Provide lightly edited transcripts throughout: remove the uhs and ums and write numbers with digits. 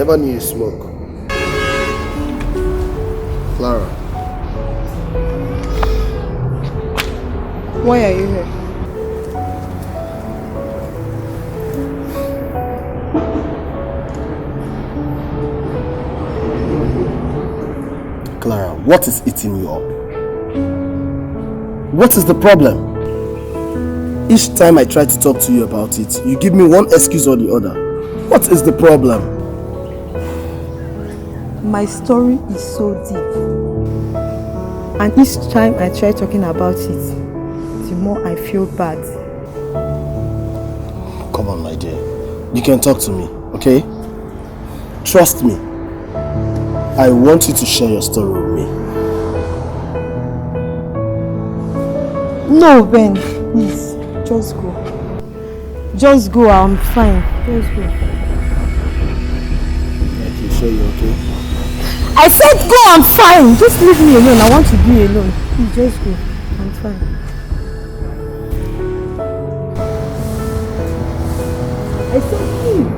never knew you smoke. Clara. Why are you here? Clara, what is eating you up? What is the problem? Each time I try to talk to you about it, you give me one excuse or the other. What is the problem? My story is so deep. And each time I try talking about it, the more I feel bad. Come on, my dear. You can talk to me, okay? Trust me. I want you to share your story with me. No, Ben, please. Just go. Just go, I'm fine. Just go. Okay, sure you're okay? I said go, I'm fine. Just leave me alone. I want to be alone. Please, just go. I'm fine. I said leave.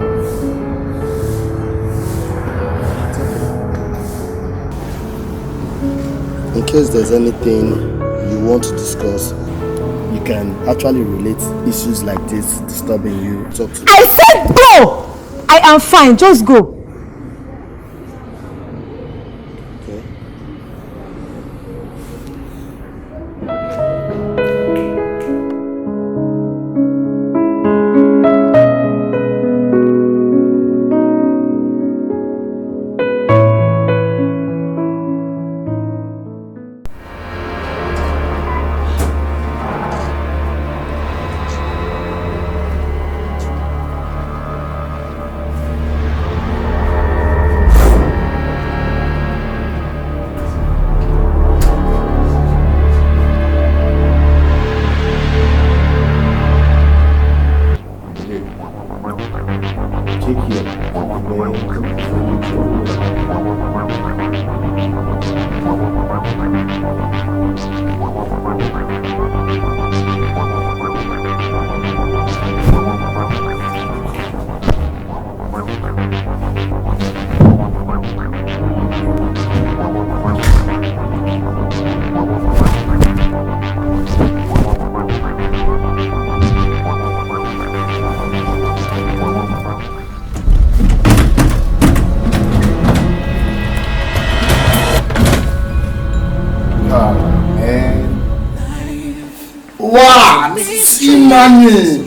In case there's anything you want to discuss, you can actually relate issues like this disturbing you. Talk to me. I said go! I am fine, just go. Okay.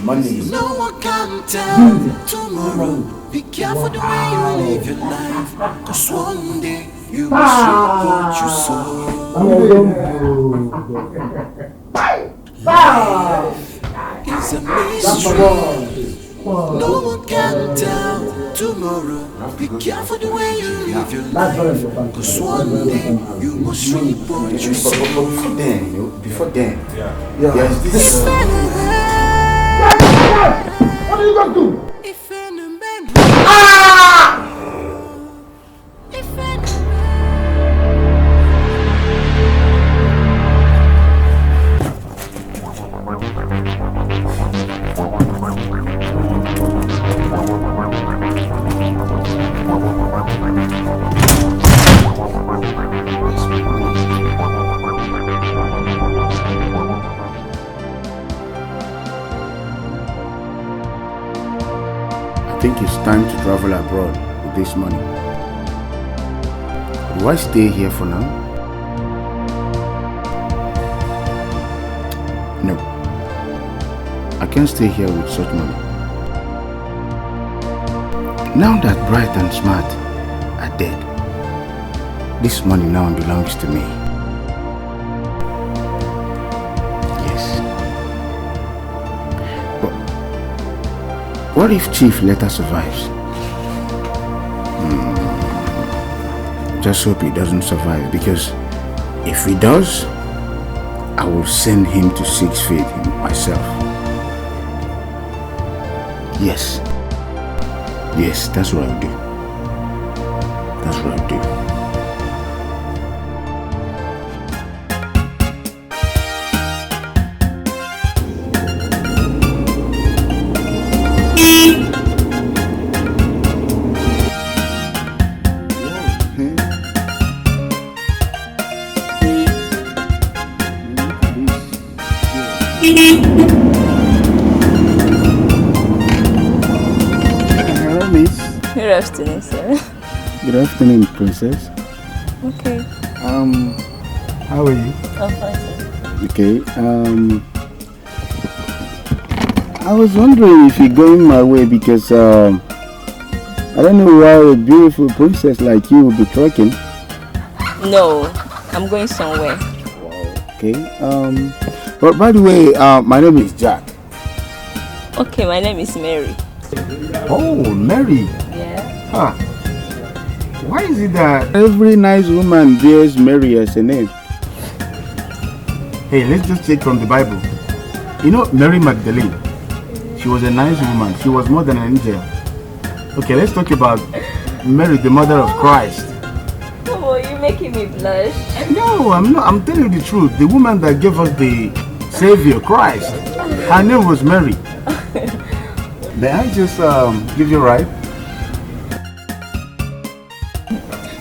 Money. No one can tell tomorrow. Be careful the way you live your life, cause one day you must reap what you sow. Life is a mystery. No one can tell tomorrow. Be careful the way you live your life, cause one day you must reap what you sow. Before then, there's this. What are you going to do? I think it's time to travel abroad with this money. Do I stay here for now? No. I can't stay here with such money. Now that Bright and Smart are dead, this money now belongs to me. Yes. But what if Chief later survives? Just hope he doesn't survive, because if he does, I will send him to 6 feet myself. Yes. Yes, that's what I'll do. That's what I'll do. Hello, miss. Good afternoon, sir. Good afternoon, princess. Okay. How are you? I'm fine, sir. Okay, I was wondering if you're going my way because, I don't know why a beautiful princess like you will be trekking. No, I'm going somewhere. Okay, but by the way, my name is Jack. Okay, my name is Mary. Oh, Mary. Yeah. Huh. Why is it that every nice woman bears Mary as a name? Hey, let's just take from the Bible. You know, Mary Magdalene, she was a nice woman. She was more than an angel. Okay, let's talk about Mary, the mother of Christ. Oh, you're making me blush. No, I'm not. I'm telling you the truth. The woman that gave us the Savior, Christ, her name was Mary. May I just give you a ride?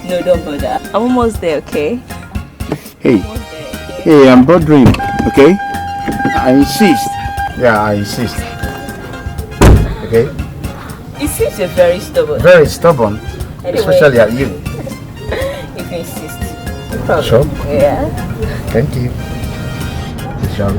No, don't bother. I'm almost there, okay? Hey, Almost there, okay? hey, I'm bothering, okay? I insist. Yeah, I insist. Okay? It seems you're very stubborn. Very stubborn, Anyway. especially at you. If you insist. No problem. Sure. Yeah. Thank you. Shall we?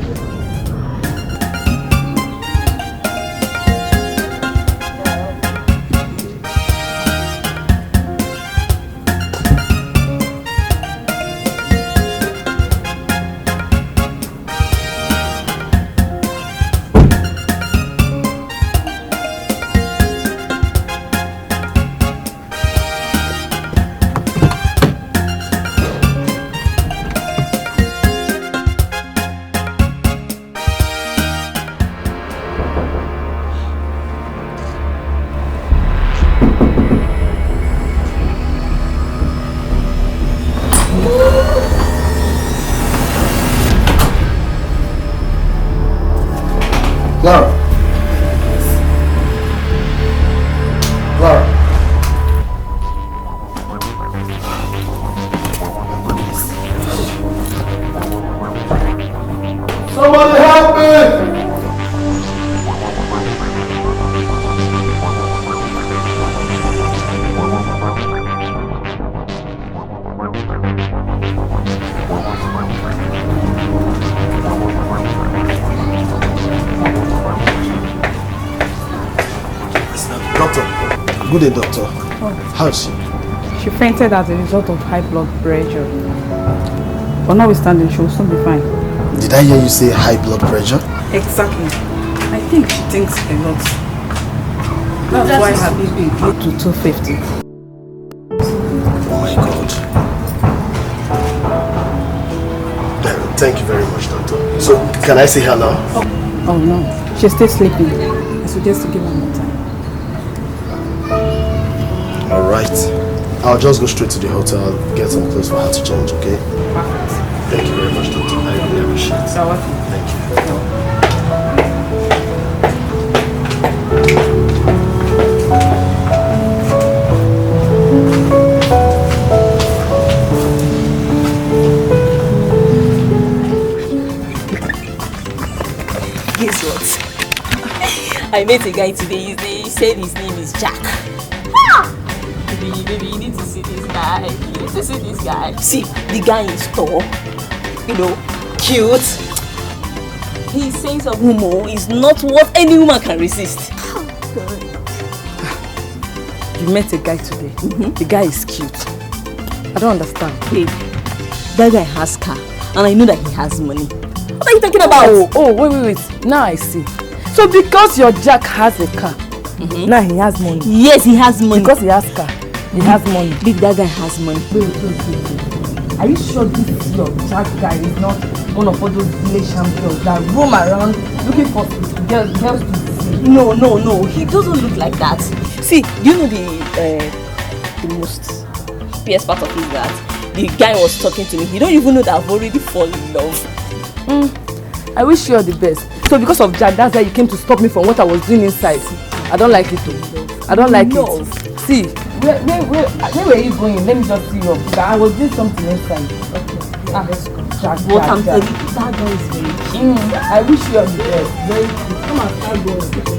Clara. Clara. Somebody help me! Doctor, good day, doctor. Oh. How's she? She fainted as a result of high blood pressure. But notwithstanding, she will soon be fine. Did I hear you say high blood pressure? Exactly. I think she thinks a lot. That's why her BP grew to 250. Oh my God. Thank you very much, doctor. So, can I see her now? Oh no, she's still sleeping. I suggest to give her more time. Alright. I'll just go straight to the hotel, get some clothes for her to change, okay? Perfect. Thank you very much, doctor. I really appreciate it. So what? Thank you. Guess what? I met a guy today. He said his name is Jack. Baby, you need to see this guy. You need to see this guy. See, the guy is tall, you know, cute. His sense of humor is not what any woman can resist. You met a guy today. The guy is cute. I don't understand. Babe, that guy has car, and I know that he has money. What are you talking about? Wait. Now I see. So because your Jack has a car, now he has money. Yes, he has money. Because he has car, he has money. Big, that guy has money. Wait. Are you sure this your Jack guy is not one of all those village champions that roam around looking for girls to see? No. He doesn't look like that. See, do you know the most happiest part of it is that the guy was talking to me. He don't even know that I've already fallen in love. I wish you all the best. So because of Jack, that's why you came to stop me from what I was doing inside. I don't like it though. I don't like it. See, where were you going? Let me just see you up. I was doing something inside. Okay. What I'm telling you, that guy is very cheap. I wish you all the best. Very good. Come and start going.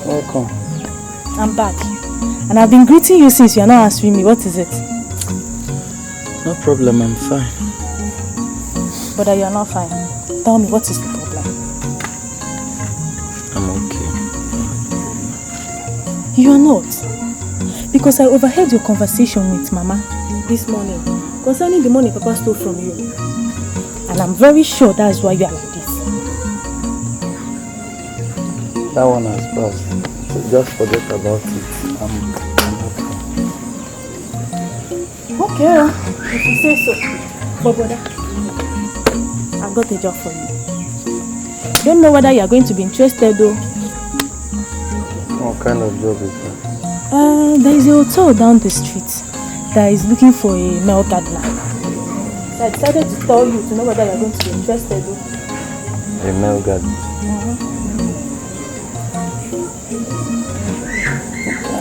Welcome. I'm back. And I've been greeting you since you are not answering me. What is it? No problem, I'm fine. But you are not fine. Tell me, what is the problem? I'm okay. You are not. Because I overheard your conversation with Mama this morning concerning the money Papa stole from you. And I'm very sure that's why you are like this. That one has passed. So just forget about it. I'm okay. Okay, if you say so. But brother, I've got a job for you. Don't know whether you are going to be interested though. What kind of job is that? There is a hotel down the street that is looking for a male gardener. So I decided to tell you to know whether you are going to be interested though. A male gardener?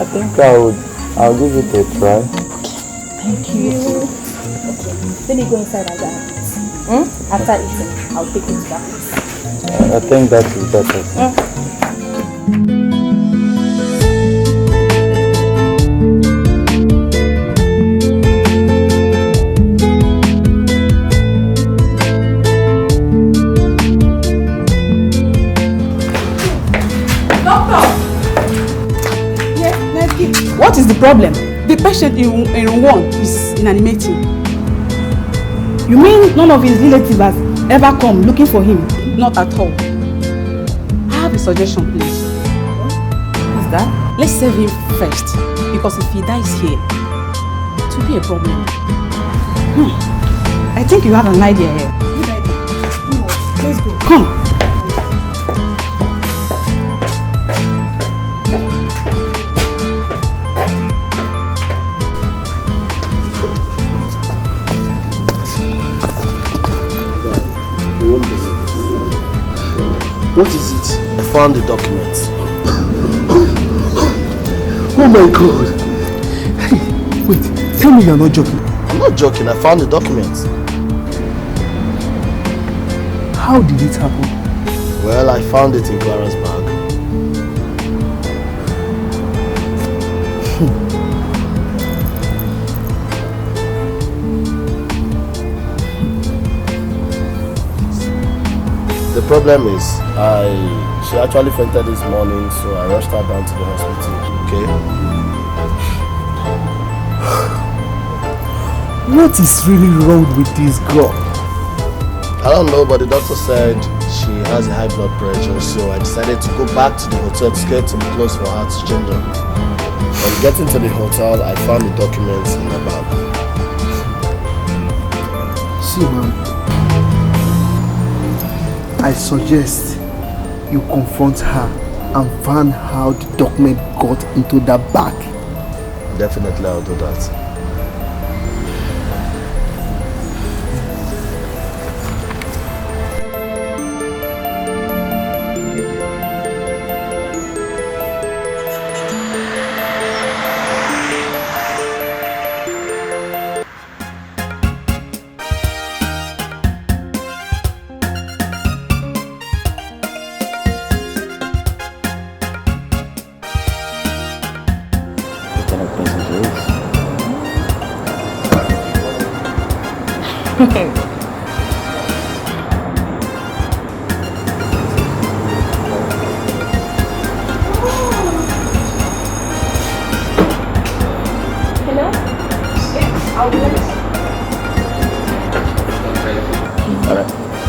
I think I'll give it a try. Thank you. Okay, let me go inside and get it. After eating, I'll take it to that place. I think that is better. What is the problem? The patient in one is inanimating. You mean none of his relatives has ever come looking for him? Not at all. I have a suggestion, please. What's that? Let's save him first, because if he dies here, it will be a problem. I think you have an idea here. Good idea. Let's go. Come. What is it? I found the documents. Oh my God! Hey, wait, tell me you're not joking. I'm not joking, I found the documents. How did it happen? Well, I found it in Clara's bag. problem is, she actually fainted this morning, so I rushed her down to the hospital, okay? What is really wrong with this girl? I don't know, but the doctor said she has a high blood pressure, so I decided to go back to the hotel to get some clothes for her to change on. On getting to the hotel, I found the documents in her bag. See, man, I suggest you confront her and find how the document got into that bag. Definitely, I'll do that.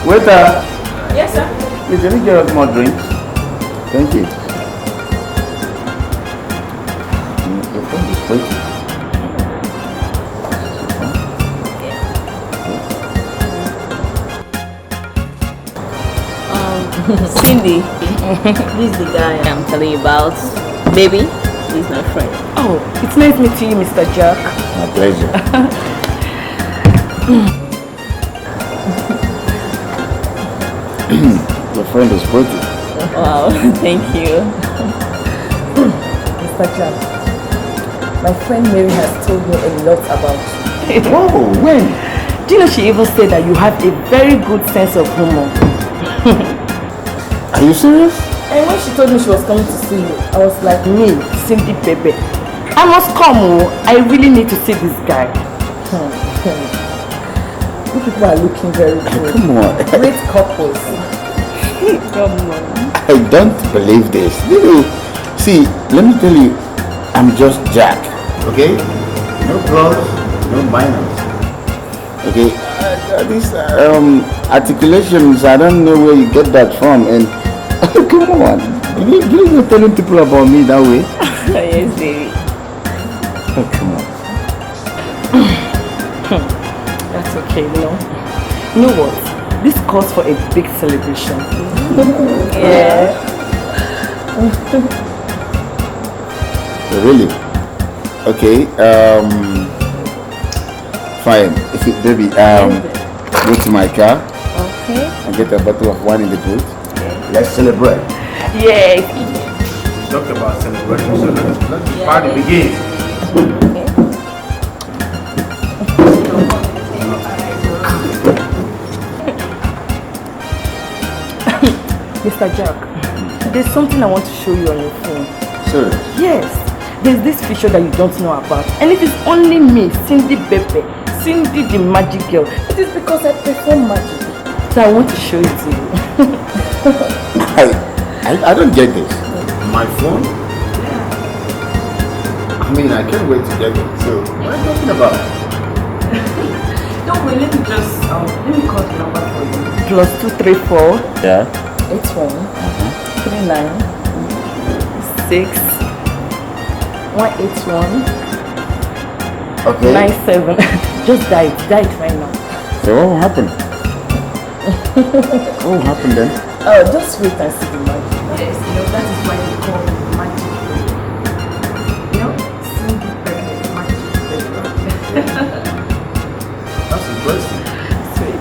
Waiter! Yes, sir. Please, can you get us more drinks? Thank you. Your friend is waiting. Cindy, this is the guy I'm telling you about. Baby, he's my friend. Oh, it's nice meeting you, Mr. Jack. My pleasure. Your friend is pretty. Wow, thank you. Mr. Jack, my friend Mary has told me a lot about you. Whoa, when? Do you know she even said that you have a very good sense of humor? Are you serious? And when she told me she was coming to see you, I was like, me, Cindy Pepe, I must come. Oh, I really need to see this guy. You people are looking very good. Come on. Great couples. Come on. I don't believe this. You see, let me tell you, I'm just Jack. Okay? No plus, no minus. Okay? These articulations, I don't know where you get that from. And come on, you're telling people about me that way. Yes, baby. Oh, come on. That's okay, you know. You know what? This calls for a big celebration. Yeah. Really? Okay. Fine. If it, baby, go to my car. Okay. And get a bottle of wine in the boot. Okay. Let's celebrate. Yes. Talk about celebration, so let the party begin. Mr. Jack, there's something I want to show you on your phone. Sir. Yes, there's this feature that you don't know about. And it is only me, Cindy Pepe, Cindy the magic girl. It is because I perform magic. So I want to show it to you. I don't get this. My phone? I mean, I can't wait to get it. So, what are you talking about? Don't worry, let me call the number for you. +234 Yeah. 81 39 6 181 Okay. 97. Just die it right now. So what will happen? What will happen then? Oh, just wait and see the magic. Yes, you know, that is why they call it magic break. You know, Cindy Pepe, magic break. That's interesting. Sweet.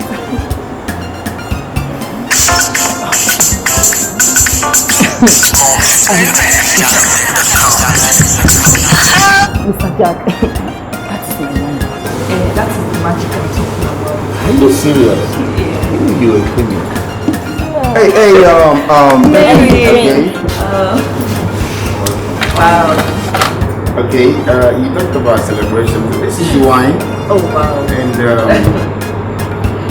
Mr. Jack, that is my number. That is the magic I'm talking about. Are you serious? Yeah. You a criminal. Hey, Mary. okay. Wow. Okay, you talked about celebration. This is wine. Oh, wow. And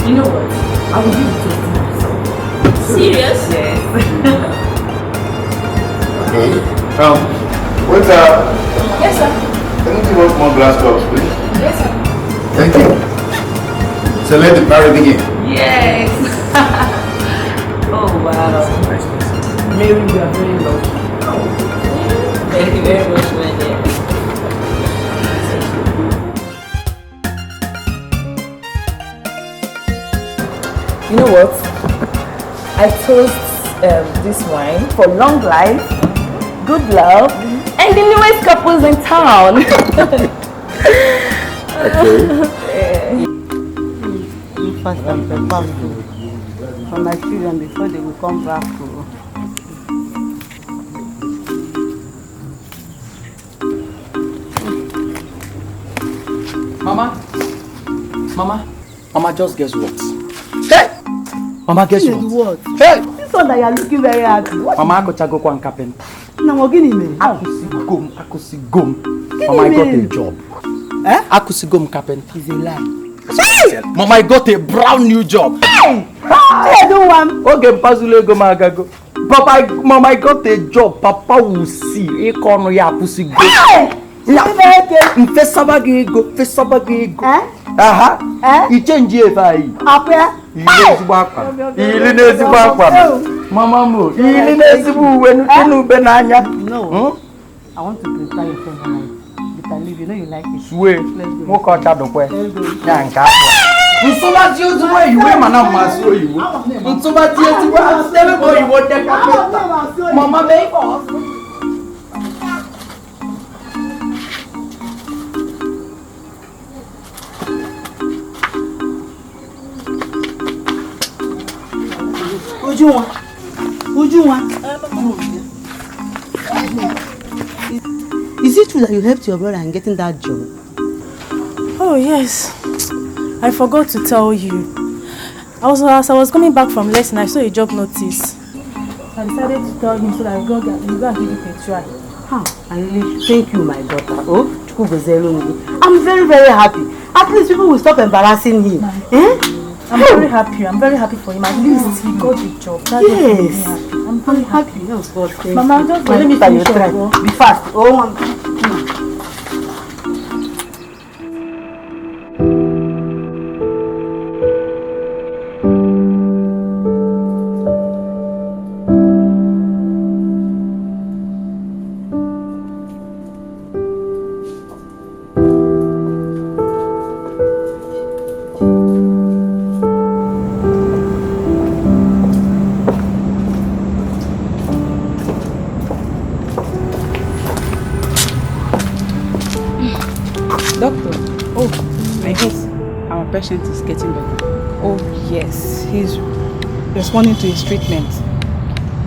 You know what? I will give it to you. Serious? Yes. Okay. Wait, Yes, sir. can you give us more glass cups, please? Yes, sir. Thank you. So let the party begin. Yes. Oh wow. Mary, you are very lucky. Thank you very much, my dear. You know what? I toast this wine for long life, good love, and the newest couples in town. Okay. Fast and prepare for my children before they will come back to. Mama, just guess what? Hey! Mama, guess what? Hey! This one that you are looking very happy. What? Mama, I got go and carpenter. Now, what gini me? Akusigom. Mama, I got a job. Eh? Akusigom carpenter. It's a lie. Mama, I got a brand new job. Hey! I don't want. Okay, Pazule go magago. Mama, I got a job. Papa will see. Ekono ya akusigom. Hey! Mfesabagi go. Eh? Aha. Eh? You change it by. Apia? Ili n'ezigbo akwa. Mama mo. Ili n'ezigbo uwe n'ube n'anya. No. I want to prepare your favorite. You can leave. You know you like it. Sue. Nwoke ọcha dọkwe. Ya nke akwa. Nsọbati ozugbo iwe mana mmasị oyibo. Nsọbati ezigbo asịtebe oyibo deka peta. Mama mee ife ọsọ. Ujunwa. Is it true that you helped your brother in getting that job? Oh yes. I forgot to tell you. As I was coming back from lesson, I saw a job notice. I decided to tell him so that we go and give it a try. I really thank you, my daughter. Oh, I'm very, very happy. At least people will stop embarrassing him. I'm very happy. I'm very happy for him. At least he got the job. That Yes. makes me happy. I'm very happy. Yes, God, thank Mama, you. just let me finish your. Be fast. Oh, patient is getting better. Oh yes, He's responding to his treatment,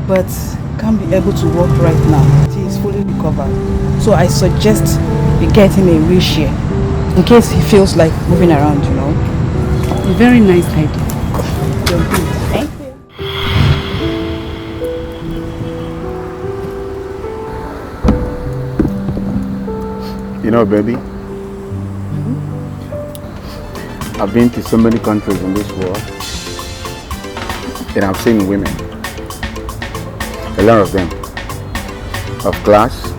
but can't be able to walk right now. He is fully recovered. So I suggest we get him a wheelchair in case he feels like moving around, you know. A very nice idea. Thank you. You know, baby, I've been to so many countries in this world, and I've seen women, a lot of them, of class,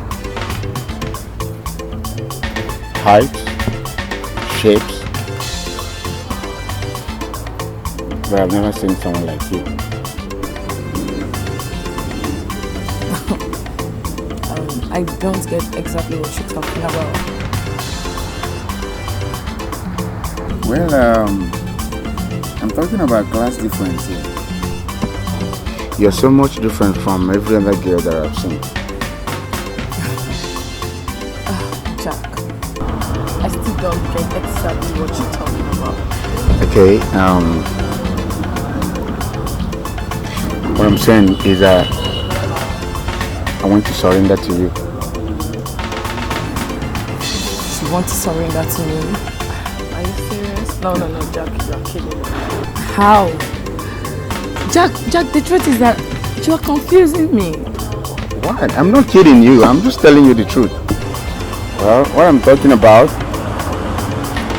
height, shapes, but I've never seen someone like you. I don't get exactly what you're talking about. Well, I'm talking about class difference here. You're so much different from every other girl that I've seen. Jack, I still don't get exactly what you're talking about. Okay, what I'm saying is that I want to surrender to you. You want to surrender to me? Are you serious? No, Jack, you're kidding me. How? Jack, the truth is that you're confusing me. What? I'm not kidding you. I'm just telling you the truth. Well, what I'm talking about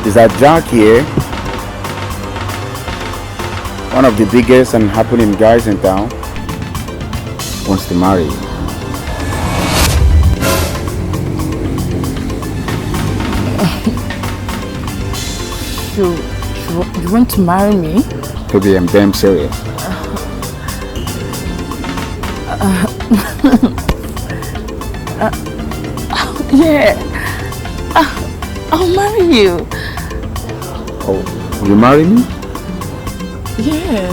is that Jack here one of the biggest and happening guys in town wants to marry you. You want to marry me? Baby, I'm damn serious. Yeah. I'll marry you. Oh, will you marry me? Yeah.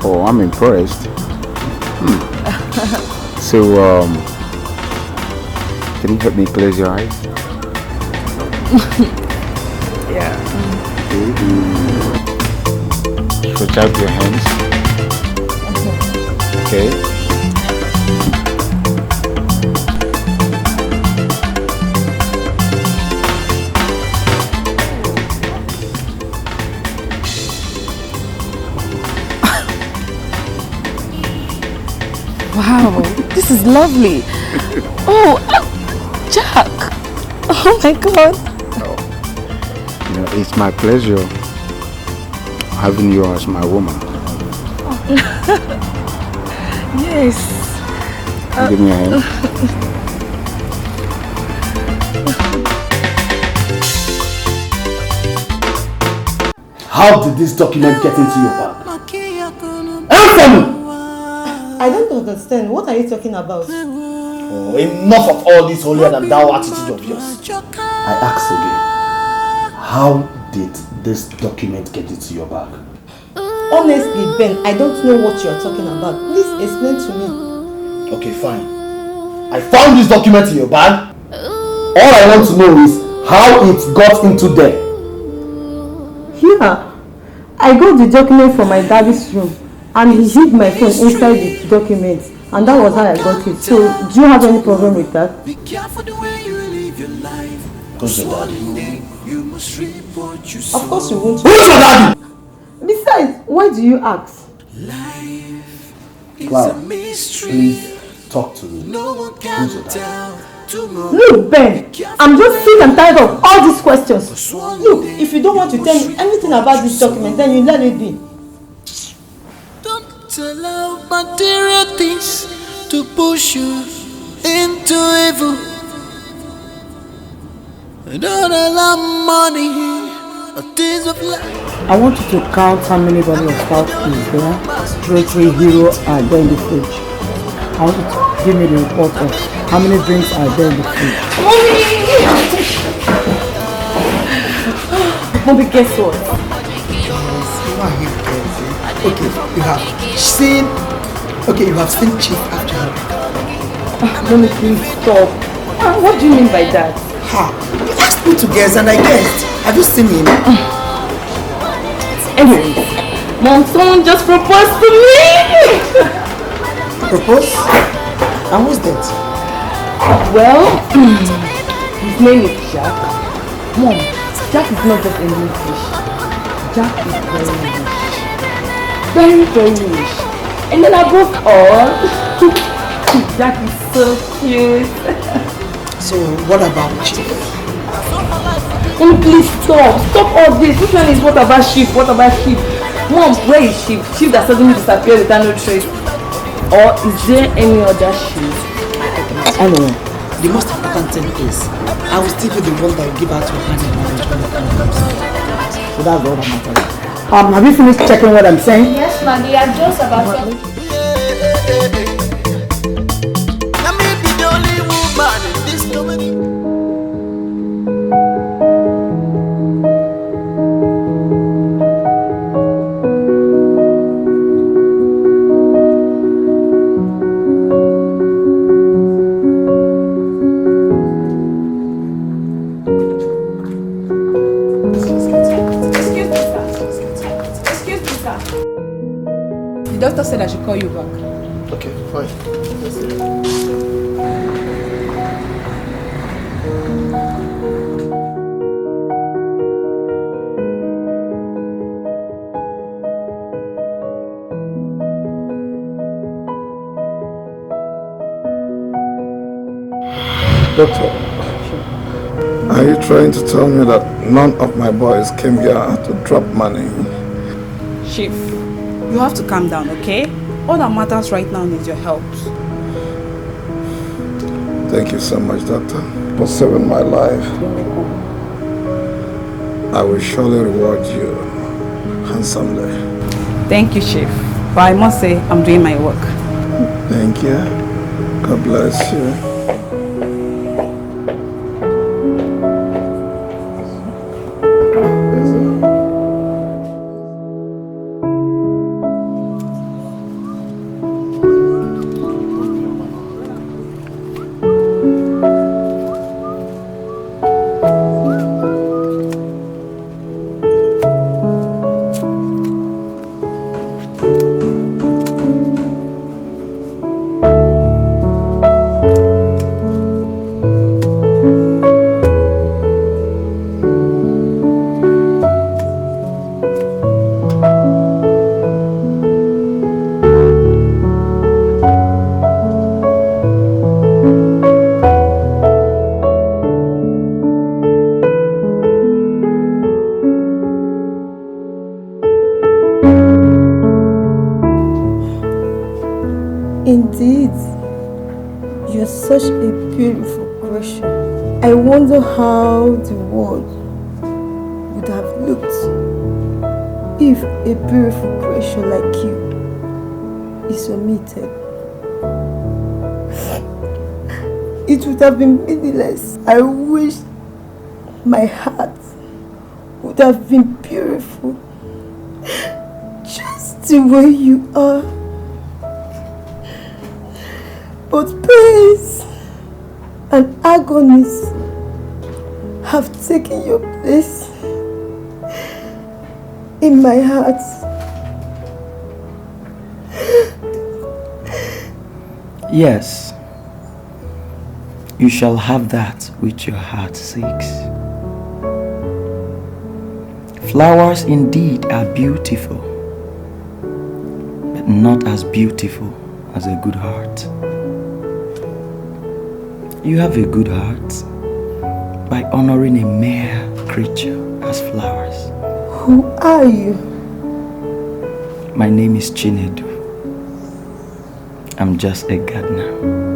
Oh, I'm impressed. So, can you help me close your eyes? Yeah. Stretch out your hands. Okay. Wow, this is lovely. Oh, Jack. Oh my God. You know, it's my pleasure having you as my woman. Yes. Give me a hand. How did this document get into your bag? Answer me! I don't understand. What are you talking about? Oh, enough of all this holier than thou attitude of yours. I ask again. How did this document get into your bag? Honestly, Ben, I don't know what you're talking about. Please explain to me. Okay, fine. I found this document in your bag. All I want to know is how it got into there. Yeah, I got the document from my daddy's room and he hid my phone inside the document and that was how I got it. So, do you have any problem with that? Who's your daddy? Of course you won't. Who's your daddy? Besides, why do you ask? Clara, please talk to me. Who's your daddy? Look, Ben, I'm just sick and tired of all these questions. Look, if you don't want to tell me anything about this document, then you let it be. Don't allow material things to push you into evil. Don't allow money or things of life. I want you to count how many bottles of stout is there, 3 Hero are there in the fridge. I want you to give me the report of how many drinks are there in the fridge. Mommy, guess what? Okay, you have seen Chief after her. Mommy, please stop. What do you mean by that? Ha! You asked me to guess and I guessed. Have you seen him? Anyways, Mom, someone just proposed to me! Propose? And who's that? Well, his name is Jack. Mom, Jack is not just a new fish. Jack is very rich. Very, very rich. And then above all, Jack is so cute. So, what about Chief? Mom, please stop. Stop all this. Which one is what about sheep? What about sheep? Mom, where is sheep? Sheep that suddenly disappeared without no trace. Or is there any other sheep? Anyway, the most important thing is, I will still be the one that will give out your hand in marriage when the time comes. So that's all that matters. Have you finished checking what I'm saying? Yes, Maggie, I'm just about to. I may be the only woman in this company. The doctor said I should call you back. Okay, fine. Doctor, are you trying to tell me that none of my boys came here to drop money? Chief, you have to calm down, okay? All that matters right now is your help. Thank you so much, Doctor, for saving my life. I will surely reward you handsomely. Thank you, Chief. But I must say, I'm doing my work. Thank you. God bless you. Indeed, you're such a beautiful creature. I wonder how the world would have looked if a beautiful creature like you is omitted. It would have been meaningless. I wish my heart would have been beautiful, just the way you are. But pains and agonies have taken your place in my heart. Yes, you shall have that which your heart seeks. Flowers indeed are beautiful, but not as beautiful as a good heart. You have a good heart by honoring a mere creature as flowers. Who are you? My name is Ini Edo. I'm just a gardener.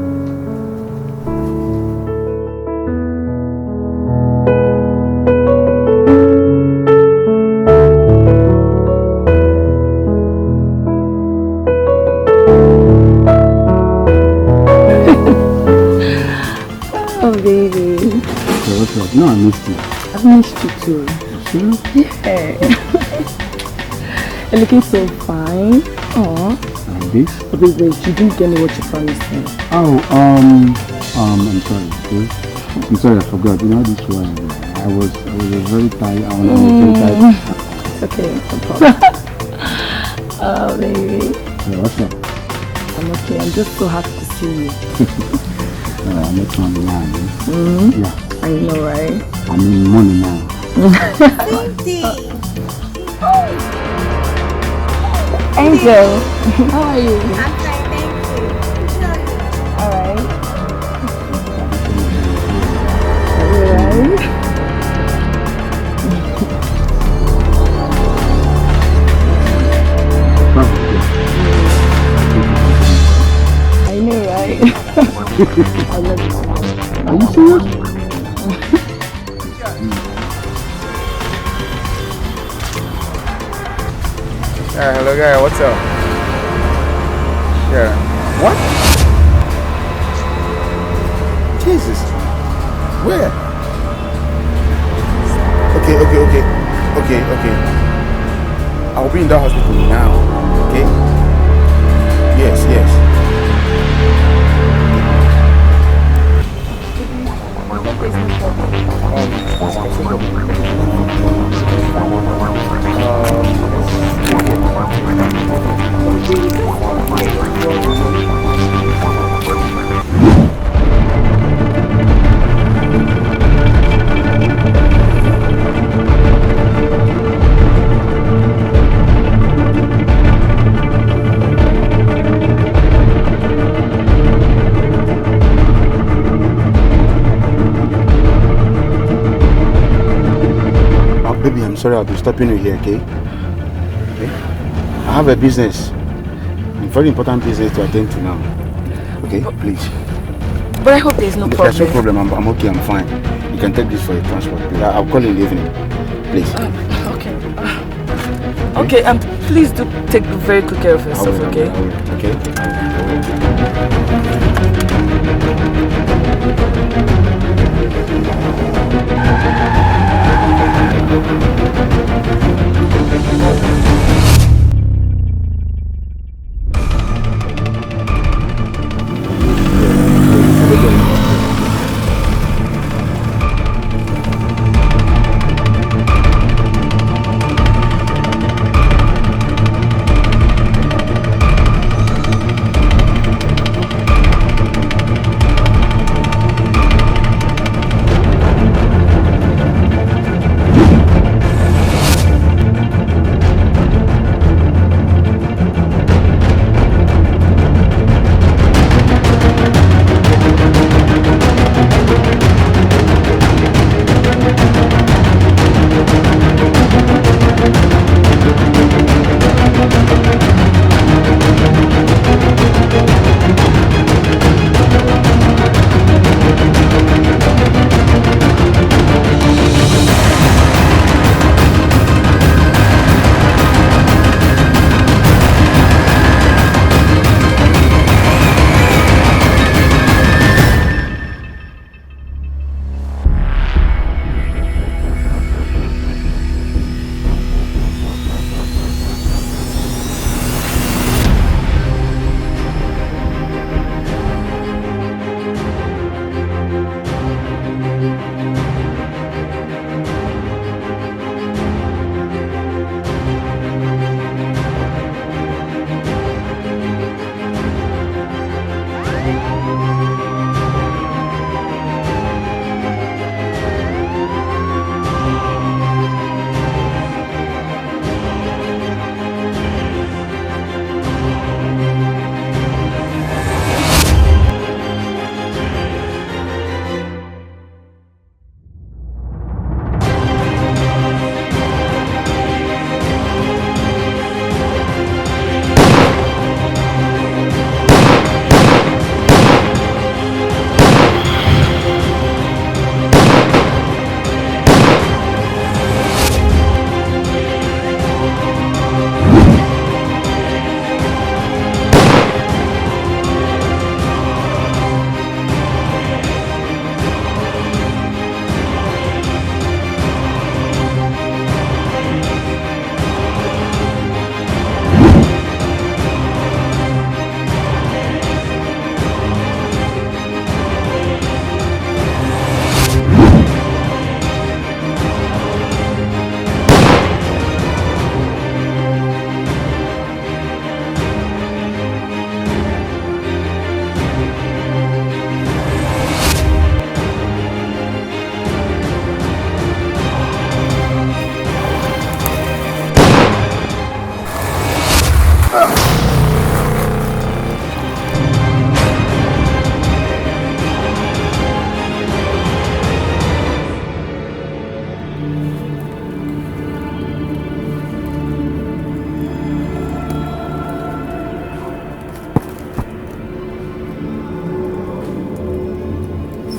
No, I missed you. I've missed you too. Sure? Yeah. You're looking so fine. Aww. Like this? Okay, wait, you didn't get me what you promised me. Oh, I'm sorry. Okay? I'm sorry, I forgot. You know, this one, I was very tired. I was very tired. It's okay, no problem. Oh, baby. Yeah, what's up? I'm okay. I'm just so happy to see you. I'm not on the line. Yeah. I know, right? I'm in money now. Angel, how are you? I'm fine, thank you. Alright. Are you alright? I know, right? I love you. Are you serious? Hello guy, what's up? Yeah. What? Jesus. Where? Okay. I'll be in that hospital now. Okay? Yes. Baby, I'm sorry I'll be stopping you here, okay? have a business. A very important business to attend to now. Okay, please. But I hope there's no problem. There's no problem. I'm okay. I'm fine. You can take this for your transport. Please. I'll call you in the evening. Please. Okay. Okay, please do take very good care of yourself, okay? I will. Okay?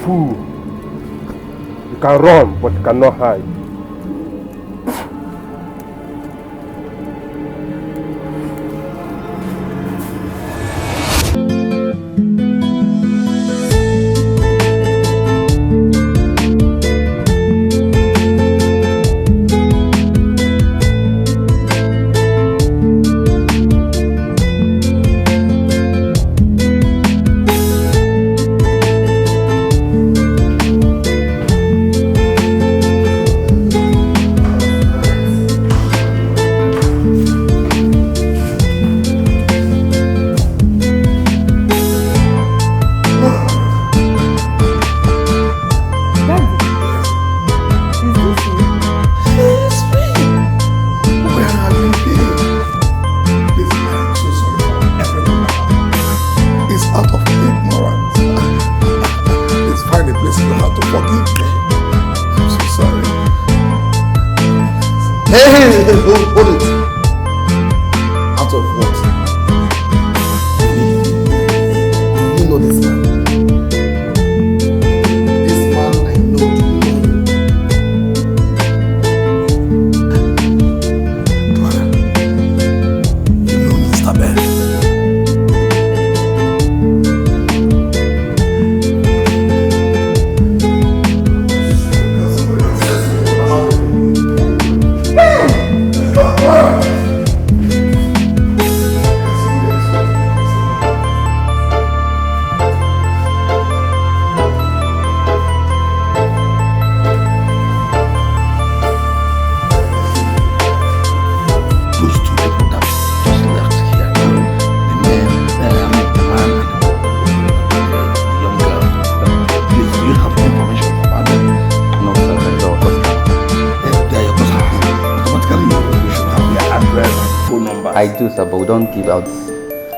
Fool. You can run, but you cannot hide. Hold it. Out of what? You know this man. This man I know to know him. Clara, you know Mr. Ben. I do, sir, but we don't give out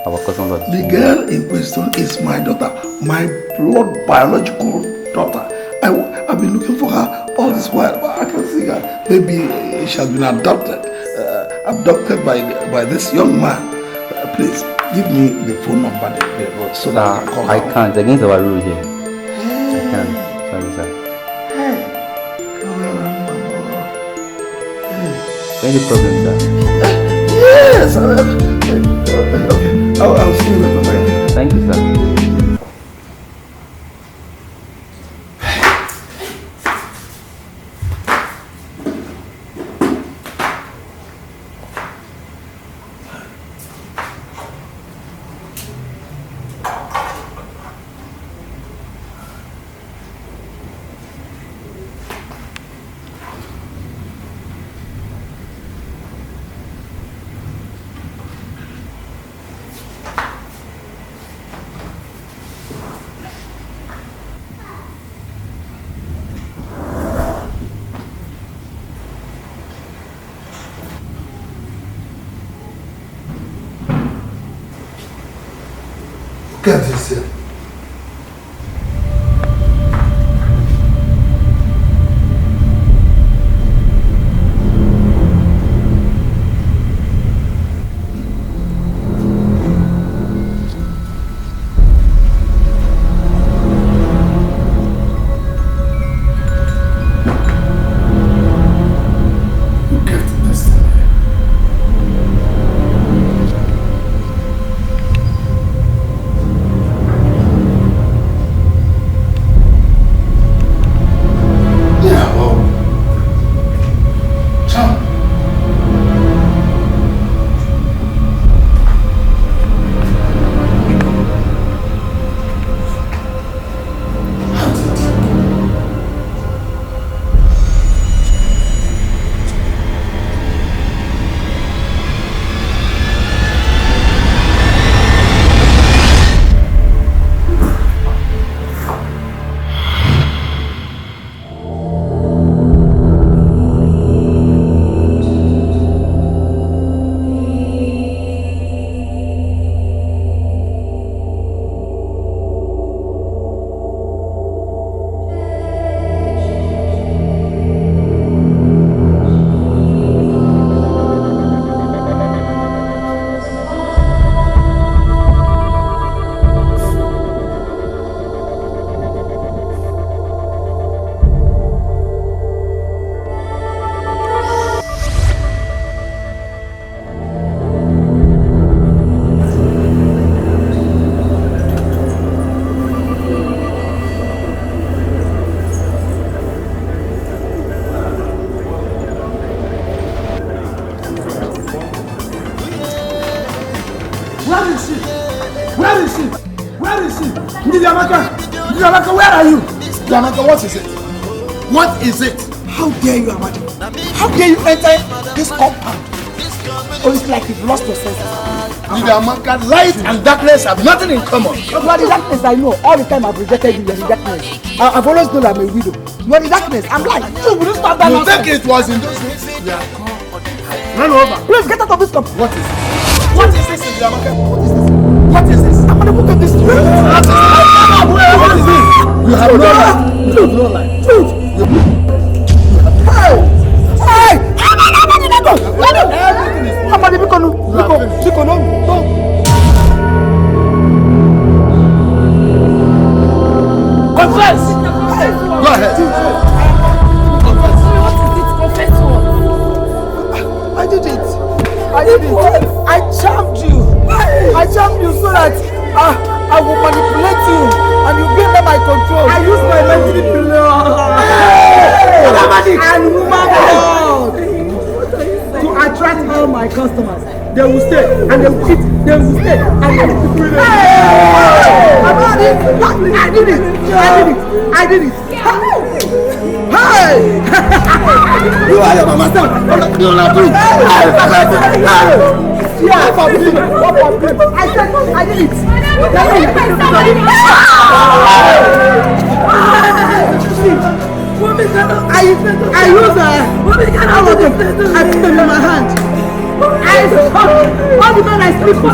our customer. The girl in question is my daughter, my blood biological daughter. I've been looking for her all this while, but I can't see her. Maybe she has been adopted by this young man. Please give me the phone number so that I can call her. I can't. It's against our rule here. I can't. Sorry, sir. Any problem, sir? Yes. Okay. I'll see you later. Thank you, sir. Look at this here. Amaka, where are you? Amaka, what is it? What is it? How dare you, Amaka? How dare you enter this compound? Oh, it's like you've lost your senses. Amaka, light and darkness have nothing in common. You are the darkness, I know. All the time I've rejected you, you are the darkness. I've always known I'm a widow. You are the darkness. I'm blind. You will stop that. You think it was in those days? Yeah. Run over. Please get out of this compound. What is this? What is this, Amaka? What is this? What is this? I'm gonna look at this. What is this? You have no life. You have no life. Hey! Hey! Confess! Go ahead. Confess. What is it? Confess what? I did it. I charmed you. I charmed you so that I will manipulate you and you bring them my control. I use my mental and woman blood to attract all my customers. They will stay and they will eat. They will stay and they will eat. I did it. Hey! You are your mama's son. You are not doing it. Yeah, for people. I said I did it. I use all of them. I put them in my hand. All the men I sleep for.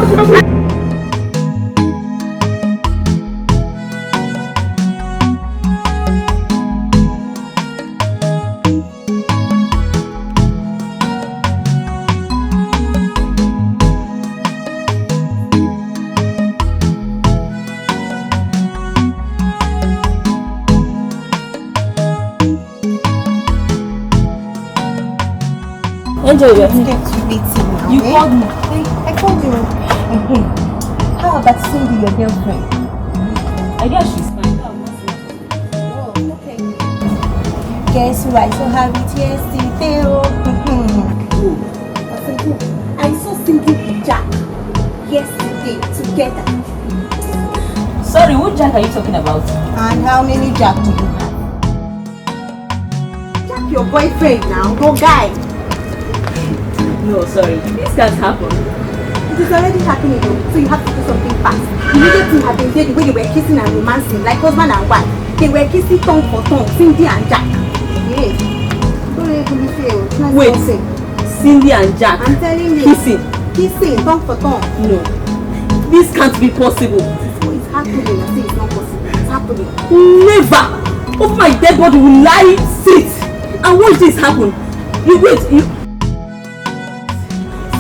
Enjoy your You called me. I called you. How about Cindy, your girlfriend? I guess she's fine. Oh, okay. Guess who I saw her with yesterday? I saw Cindy with Jack yesterday together. Sorry, what Jack are you talking about? And how many Jack do you have? Jack, your boyfriend now, no guy. No, sorry. This can't happen. It is already happening though, so you have to do something fast. The immediate thing had been there the way they were kissing and romancing, like husband and wife. They were kissing tongue for tongue, Cindy and Jack. Yes. Don't even fail. Wait, Cindy and Jack? I'm telling you. Kissing, tongue for tongue. No. This can't be possible. It's happening. I say it's not possible. It's happening. Never! Over my dead body will lie, sit, and watch this happen. You wait,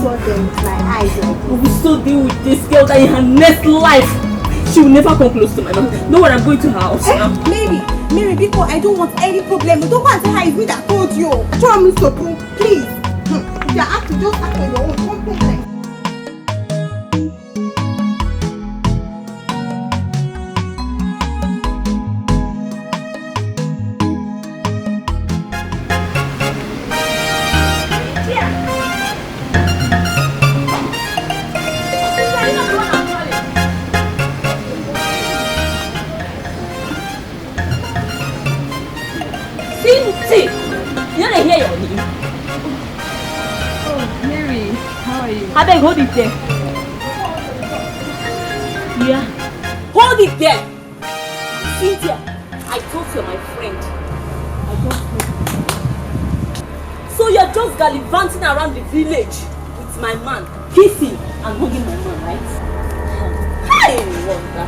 saw them with my eyes like I will still deal with this girl that in her next life she will never come close to my mom. No one, I'm going to her house now. Mary, because I don't want any problem. Don't want to tell her it's me that told you. Try me so please. If you're acting, just act on your own. Don't take like I beg, hold it there. Yeah. Hold it there! Cynthia, I thought you're my friend. I don't know. So you're just gallivanting around the village with my man, kissing and hugging my man, right? I wonder.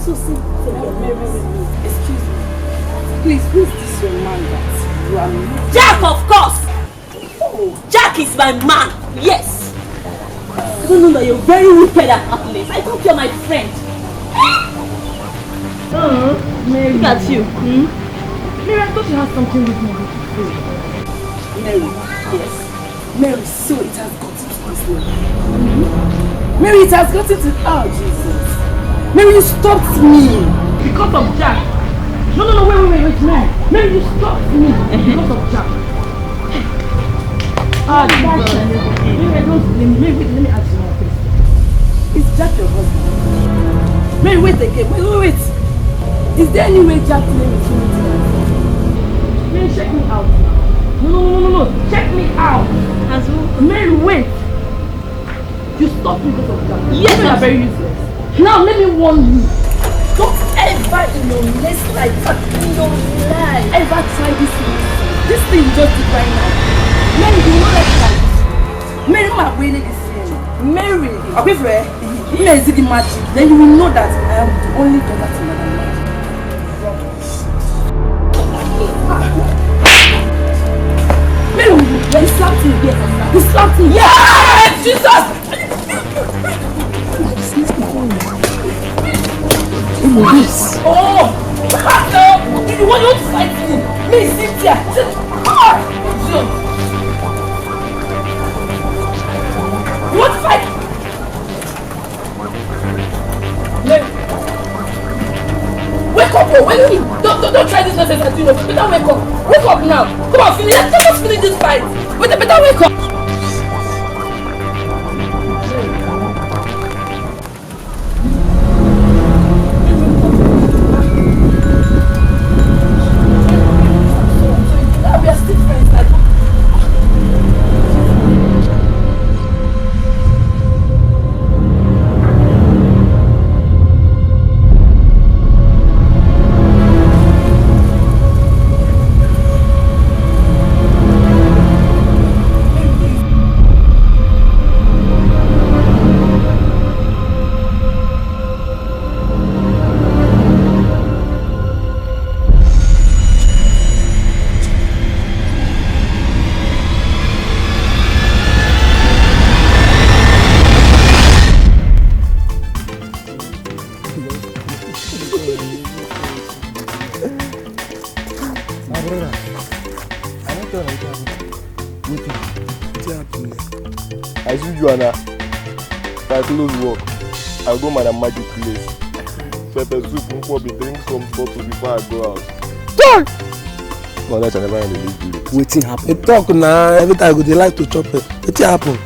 So Cynthia, you're marrying me. Excuse me. Please, who is this your man that you are married? Jack, of course! Jack is my man, yes. I don't know that you're very wicked and heartless. I thought you're my friend. Mary. Look at you. Mary, I thought you had something with me. Mary, yes. Mary, so it has gotten to this level. Mary, it has gotten to... Oh, Jesus. Mary, you stopped me. Because of Jack. No, wait, Mary. Mary, you stopped me because of Jack. Maybe let me ask you one question. Is Jack your husband? Mary, wait again. Wait. Is there any way Jack name is Trinity? Mary, check me out. No. Check me out. Mary, wait. You stopped me because of Jack. Yes, you are very useless. Now let me warn you. Don't ever in your next life, in your life, ever try this thing. This thing you just did right now. Mary, you know that Mary, my way is Mary, okay, friend. You know, the magic. Then you will know that I am the only daughter to Madam Mary, you slapped me. Yes, you slapped me. Yes. Jesus! Oh! No! You want to fight me? Me, Cynthia! You want to fight? Wake up, bro! Don't try this nonsense at you. Better wake up. Wake up now. Come on, finish. Let us finish this fight. Better wake up. We are still friends. As usual, if I close work, I'll go my magic place. Pepper soup, will be drink some bottles before I go out. Talk! No, that's never in the village. Waiting happen. You talk now, every time I go, they like to chop it. What's happen?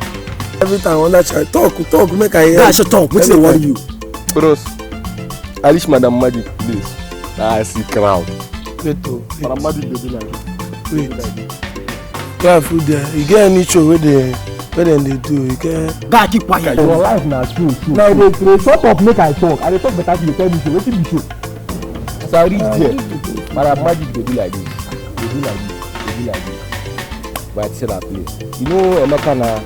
Every time I want that child, talk, make I hear. Yeah, shut up. What's the worry you? Bros, I reach Madam Magic place. I see crowd. Wait. Madam Magic, they do like wait. Careful there. You get any show where they do? You get. God, keep quiet. Your life now true. Now they shut up, make I talk. And they talk better to you tell me so. Wetin be show? So I reach there. Madam Magic, they do like this. They do like this. But I tell that place. You know, Emeka na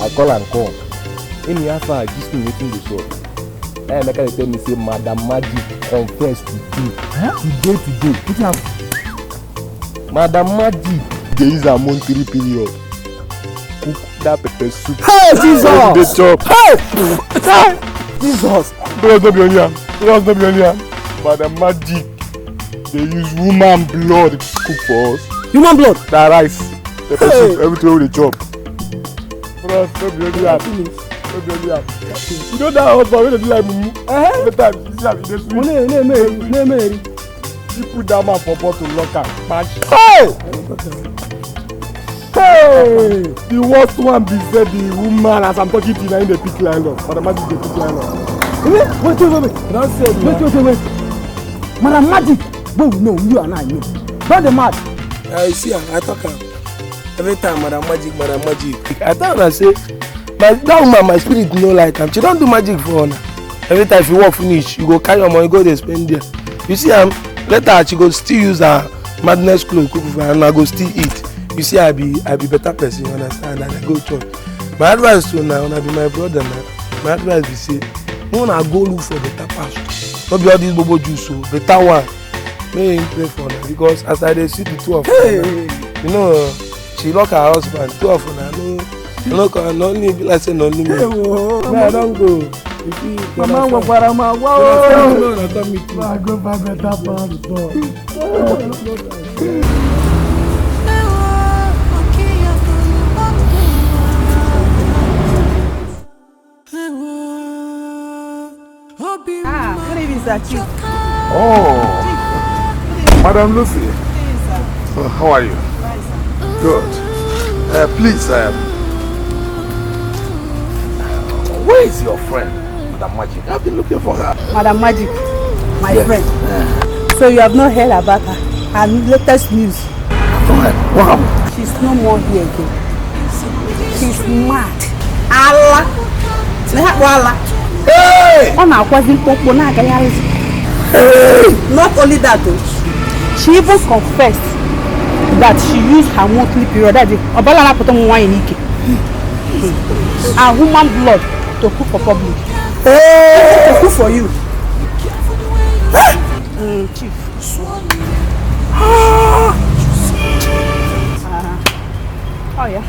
I call and come. Any after I just me waiting the show. Emeka they tell me say Madam Magic confess today. Today. What's happen? Madam Magic, they use a monthly period. Cook that pepper soup. Hey, Jesus! They chop. Hey! Jesus! Bros no be on yam. Madam Magic, they use woman blood to cook for us. Human blood? That rice, pepper soup, everything we chop. Bros no be on yam. You know that husband wey dey do like mumu? Every time you see am, he dey sweet. You put that man for bottle lock am, smash. Hey! The worst one be say the woman as I'm talking to you na in the pick line up. Madam Magic dey pick line up. Wait. Don't say it. Wait. Madam Magic. Wait, no, you and I know. Not the mad. I see her, I talk her. Every time, Madam Magic. I tell her, I say, that woman, my spirit no like her. She don't do magic for her. Every time you work finish, you go carry your money, go there, spend there. You see her, later she go still use her madness clothes, cook for her, and I go still eat. You see, I be better person, you understand, and I go church. My advice to now, I be my brother now. My advice be say, when I go look for better pastor, not be all this bobo juice, so better one. May him pray for her because as I dey see the two of them, you know, she lock her husband, two of them, no, only be like say no only me. I don't go. Mama, wow. I go buy better pastor. Good evening, sir. Chief. Oh, Madam Lucy. How are you? Good. Please, where is your friend, Madam Magic? I've been looking for her. Madam Magic, my friend. So you have not heard about her? Her latest news. Wow. She's no more here again. She's mad. Allah. Hey! Not only that though, she even confessed that she used her monthly period, that her human blood to cook for public. To cook for you. Chief. Oh yeah.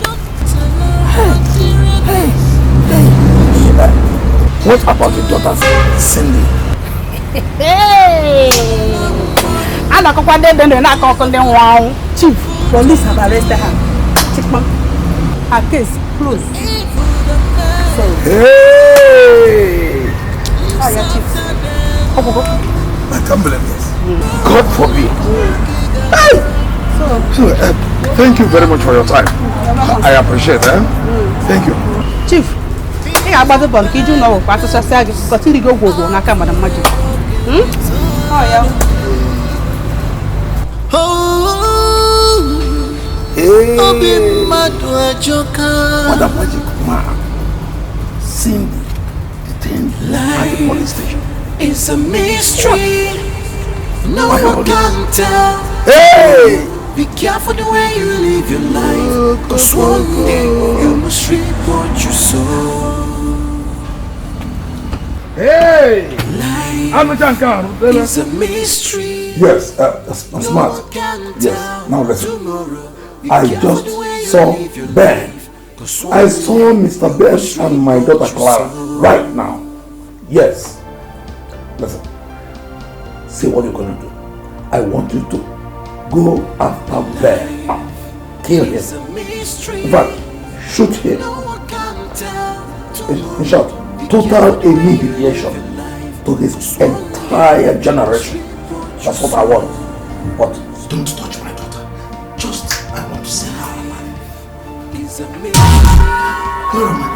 What about your daughter, Cindy? Hey! Chief, police have arrested her. Chief, her case closed. So. Hey! Oh, yeah, Chief. I can't believe this. God forbid. Hey! So, thank you very much for your time. I appreciate it. Thank you. Chief, I about the ball. You know, Pastor Sasagi, but you go go na come Madam Magic. Oh yeah. Hey. Madam Magic, ma. Cindy detained at the police station. It's a mystery. No one can tell. Hey! Be careful the way you live your life, cause one day you must reap what you sow. Hey! It's a mystery. Yes, smart. Yes, now listen. I just saw Ben. I saw Mr. Ben and my daughter Clara right now. Yes. Listen. See what you're going to do. I want you to go after Ben. Kill him. In fact, shoot him. In short, total annihilation to his entire generation. That's what I want. But don't touch my daughter. Just, I want to see her alive. It's a mystery. Clara, my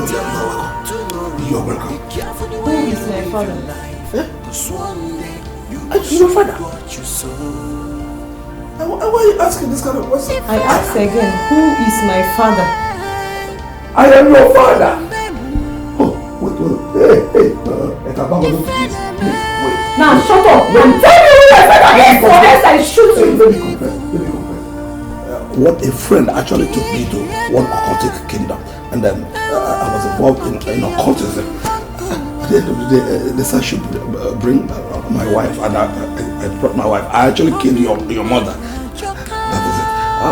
daughter, you're welcome. Who is my father? Your father? Why are you asking this kind of question? I ask again, who is my father? I am your father. Oh, wait. Hey. Now shut up. I'm telling you who my father is, or else I shoot you. Let me confess. What a friend actually took me to one occultic kingdom, and then I was involved in occultism. At the end of the day, they said I should bring my wife, and I brought my wife. I actually killed your mother. That is it.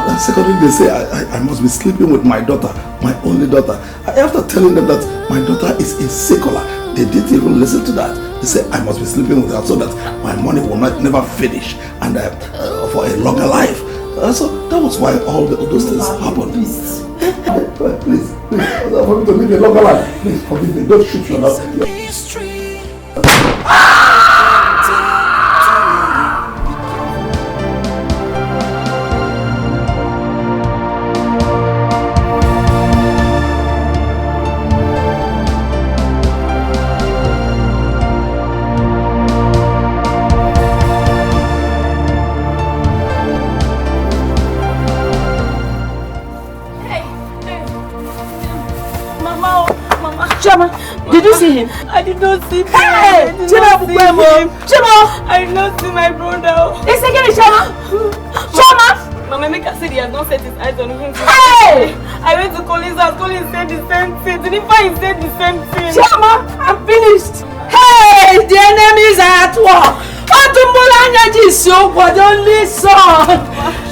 And secondly, they say I must be sleeping with my daughter, my only daughter. After telling them that my daughter is secular, they didn't even listen to that. They say I must be sleeping with her so that my money will never finish, and for a longer life. So that was why all those things happened. Please, for me to live a longer life, please forgive me. Don't shoot your daughter. Did you see him? I did not see him. Hey! Chima! I did not see my brother. It's again, Chama! Chama! Mama Emeka said he has not set his eyes on him. Hey! I went to Colin's house. Colin said the same thing. Didn't he said the same thing? Chama! I'm finished! Hey! The enemies are at war! Otumbolanya Jisoo, but only son!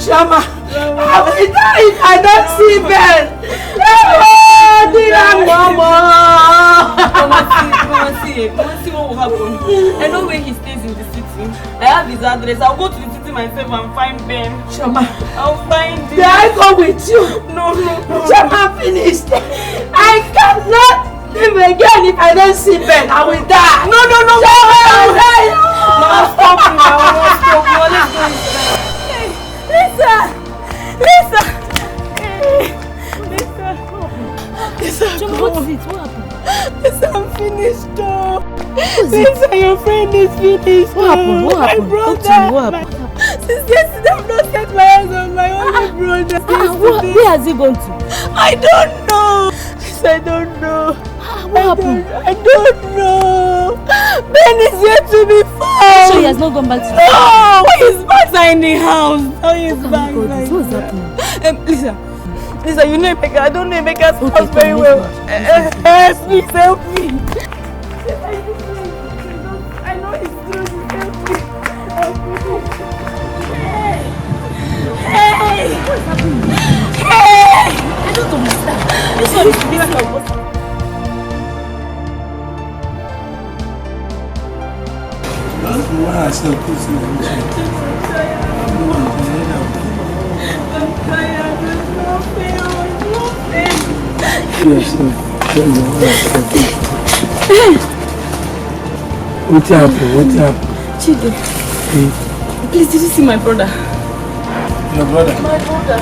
Chama! I will die if I don't see Ben! Mama, see what will happen. I know where he stays in the city. I have his address. I'll go to the city myself and find Ben. Chama, I'll find him. May I go with you? No. Chama, finished. I cannot live again if I don't see Ben. I will die. No. Chama, I will die. Mama, stop now. Let's go inside. Lisa, what is it? What happened? Lisa, I'm finished though. Lisa, your friend is finished. What happened? What happened? What happened? Since yesterday, I've not set my eyes on my only brother. Where has he gone to? I don't know. Lisa, I don't know. What happened? I don't know. Ben is yet to be found. So he has not gone back to No, his bags are in the house. Oh, his bags are in What's happening? Lisa, you know Emeka. I don't know Emeka's house very well. Please help me. I know he's true. Help me. Hey! What's happening? Hey! I don't understand. This one is to be like Mama has not put in the Yes, what happened? What happened? Chidi, please, did you see my brother? Your brother? My brother.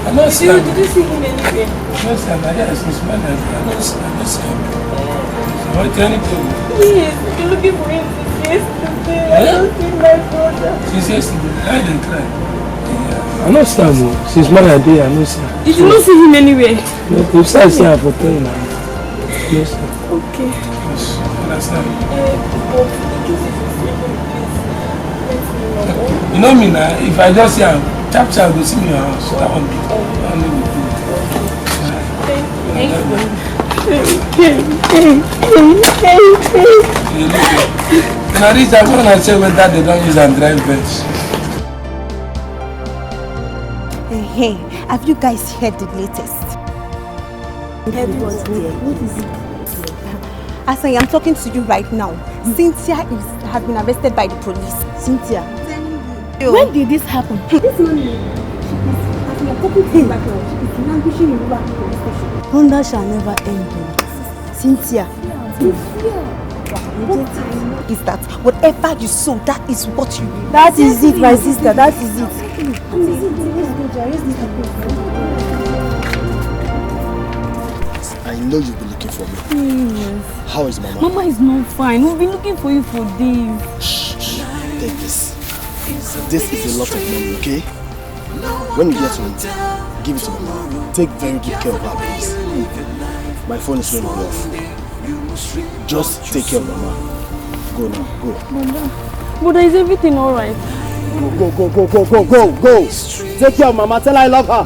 I know Did you see him anywhere? No, sir, Naija is his mother. I know see him. What can you do? Yes, I've been looking for him since yesterday. I don't see my brother. Since yesterday, I didn't cry. Yeah. I know Sam, since mother day, I know Sam. Did you not see him anywhere? No, you start seeing her for 10 now. Yes, sir. Okay. Yes, understand. You know me now, if I just say, chap chap, go see me in your house. That won't be. Thank you. Now this time when I say whether they don't use and drive beds. Hey, have you guys heard the latest? What is it? As I am talking to you right now, Cynthia has been arrested by the police. Cynthia? When did this happen? This morning. As we are talking to you right now, she is languishing in Ruba police station. Thunder shall never end. Cynthia. Is that whatever you sow, that is what you reap. That is it, my sister. That is it. I know you'll be looking for me. Yes. How is Mama? Mama is not fine. We've been looking for you for days. Shh. Take this. This is a lot of money, okay? When you get home, give it to Mama. Take very good care of her, please. My phone is going off. Just take care of Mama. Go now, go. But is everything alright? Go. Take care of Mama. Tell her I love her.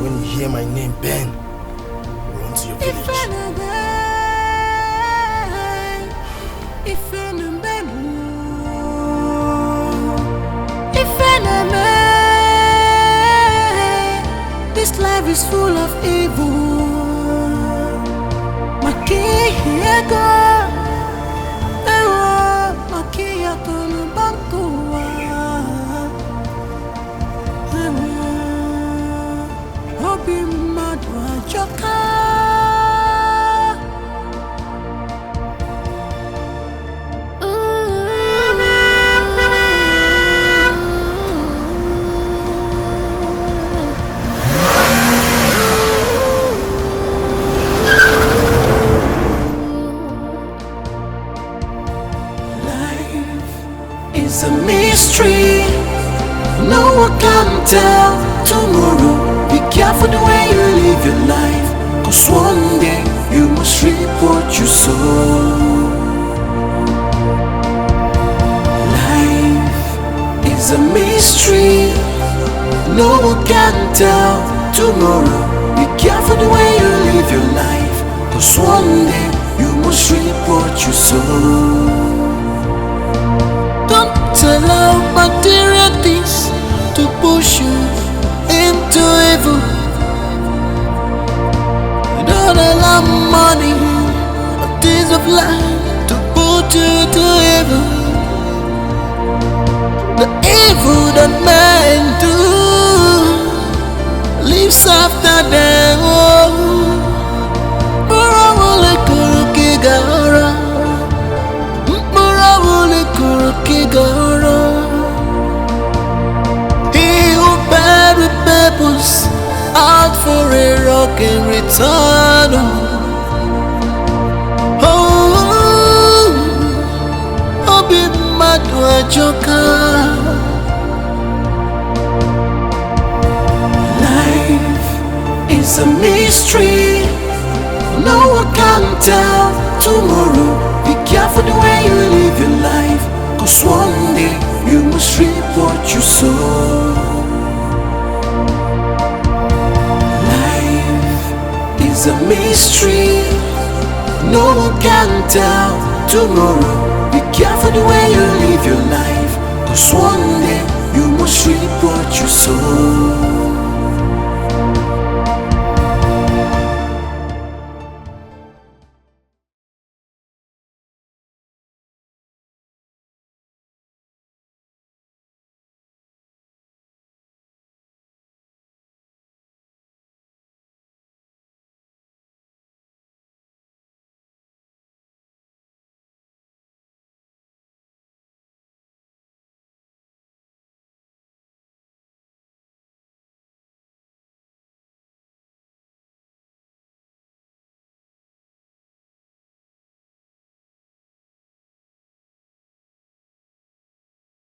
When you hear my name, Ben, run to your village. This life is full of evil. Makiyaga, ewa, makiyaga no bankuwa. Obi madwa joka. It's a mystery. No one can tell tomorrow. Be careful the way you live your life, 'cause one day you must reap what you sow. Life is a mystery. No one can tell tomorrow. Be careful the way you live your life, 'cause one day you must reap what you sow. Don't allow material things to push you into evil. Don't allow money or things of life to put you to evil. The evil that men do lives after them. He who bad with purpose out for a rock and return. Oh, be mad to a joker. Life is a mystery. No one can tell tomorrow. Be careful the way you live your life, 'cause one day you must reap what you sow. Life is a mystery. No one can tell tomorrow. Be careful the way you live your life, 'cause one day you must reap what you sow.